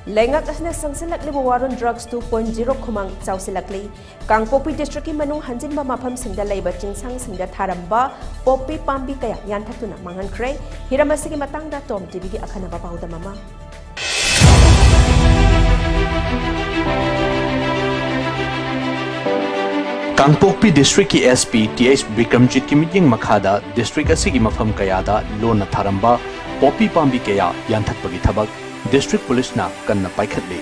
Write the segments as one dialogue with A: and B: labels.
A: Lengak asna sangsilakli waron drugs 2.0 khumang chausilakli Kangpokpi district ki Manung Hanjinba mafam Singda laiba Chingsang Singda Tharamba Poppy Pambi kaya yanthatuna Maanghankhre hiramasigi matangda Tom TV gi akhanaba pawda mama
B: Kangpokpi district ki SP TH Bikramjit ki miting makhada district asigi mafam kayada lona Tharamba Poppy Pambi kaya yanthatpagi thabak District Police na kanna paikhatle.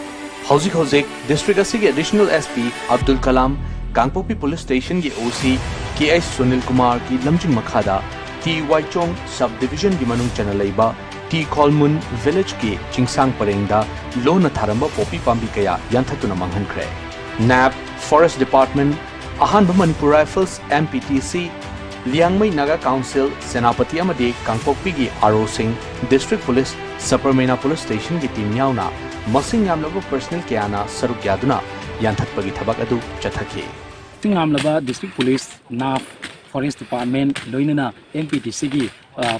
B: Hojik District asigi Additional SP Abdul Kalam Kangpokpi Police Station ki OC KS Sunil Kumar ki lamjing makhada T Waichong Subdivision ki manung chanalaiba T Kolmun Village ki Chingsang Parengda lona Tharamba Poppy Pambi kaya yanthatuna Maanghankhre. NAP Forest Department Ahanba Manipur Rifles MPTC Liangmai Naga Council Senapati amadi Kangpokpi gi RO Singh District Police Saparmena Police Station ki team yauna masing yamlaba personnel kayana saruk yaduna yanthatpagi thabak adu chathaki
C: tingamlaba District Police NAF Forest Department loinana MPTC gi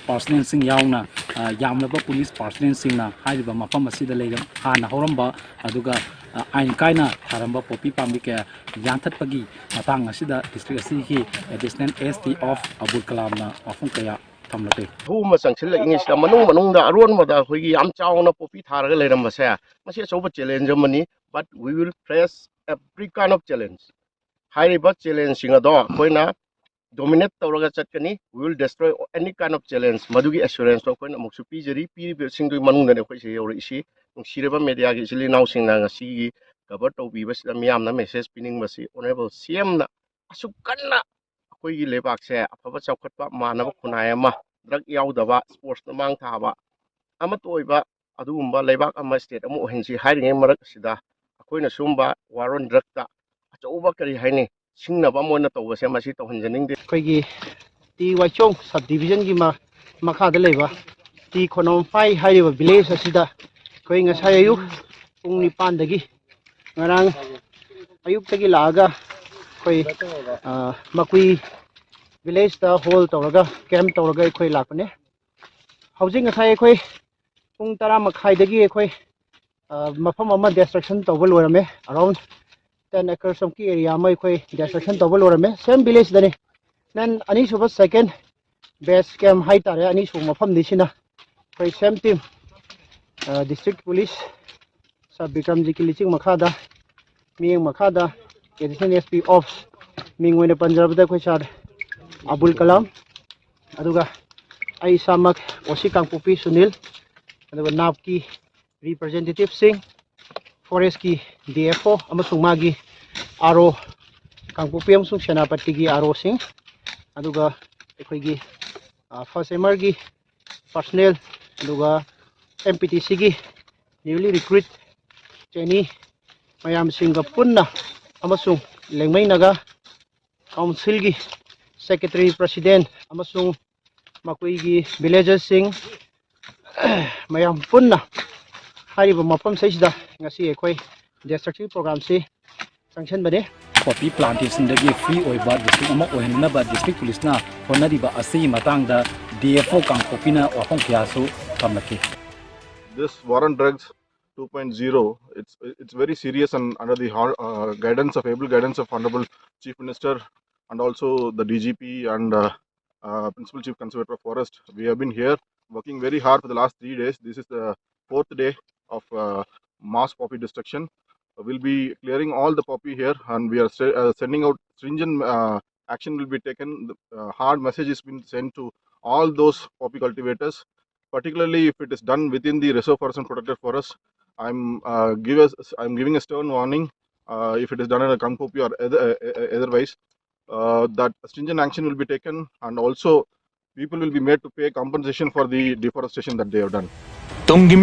C: personnel sing yauna yamlaba police personnel sing na haiba mafam asida leigam hana horamba aduga ain kaina Tharamba Poppy Pambi ke yanthatpagi matang asida district asigi additional SP of Abdul Kalam na afung kaya tamlate
D: Huma sangsil English da manung da aron ma da hoigi yam chauna poppy tharaga leiram basa masi soba challenge mani but we will face every kind of challenge high but challenge singa do koina dominate tawraga chatkani we will destroy any kind of challenge madugi assurance to koina muksu pijari pi sing du manung da khoi se yori si sireba media gi sili now sing na si cover to bi bas miyam na message pinning basi honorable CM na asuk kanna koigi lebak se afaba chawkhatpa manaba khunai ama drug yaudaba sports na mang thaba ama toiba adugumba lebak ama state amu ohensi hairinge marak sida akoina sumba waron drug ta achauba kari haini singnaba moina tawbase masi tawhanjaning de
E: koigi ti waichong subdivision gi makhada leba ti khonom pai haiba village asida koi ngasai ayuk pung 9 dagi ngarang ayuk tagi laga koi makui village ta hall tawraga camp tawraga koi lakne housing ngasai koi pung 10 makhai dagi koi mafam ama destruction tawbal orame around 10 acres of ki area mai koi destruction tawbal orame same village dani nan ani suba second base camp hai tare ani su mafam disina koi same team district police sub Bikramji ki liching makhada ming makhada additional SP ops ming wena Punjab da koi char Abdul Kalam aduga ai samak osi Kangpokpi Sunil aduga NAP ki representative Singh forest ki DFO amasung magi RO Kangpokpi amasung Senapati gi RO Singh aduga ekoi gi first MR gi personnel aduga MPTC gi newly recruit trainee mayam singa punna amasung lengmai naga council gi secretary president amasung makui gi villagers sing mayam punna hariba mapam saisida ngasi ekoi destructive program si sanction bade
C: Poppy plantation dagi free oiba district ama ohenna ba district police na honariba asi matangda DFO Kangpokpi na wafong kyasu tamlaki
F: This war on drugs 2.0 it's very serious and under the guidance of able guidance of Honorable Chief Minister and also the DGP and Principal Chief Conservator of Forest. We have been here working very hard for the last 3 days. This is the 4th day of mass poppy destruction. We'll be clearing all the poppy here and we are sending out stringent action will be taken. Hard message has been sent to all those poppy cultivators, particularly if it is done within the reserve forest and protected forest. I'm giving a stern warning if it is done in a Kangpokpi or otherwise that stringent action will be taken and also people will be made to pay compensation for the deforestation that they have done.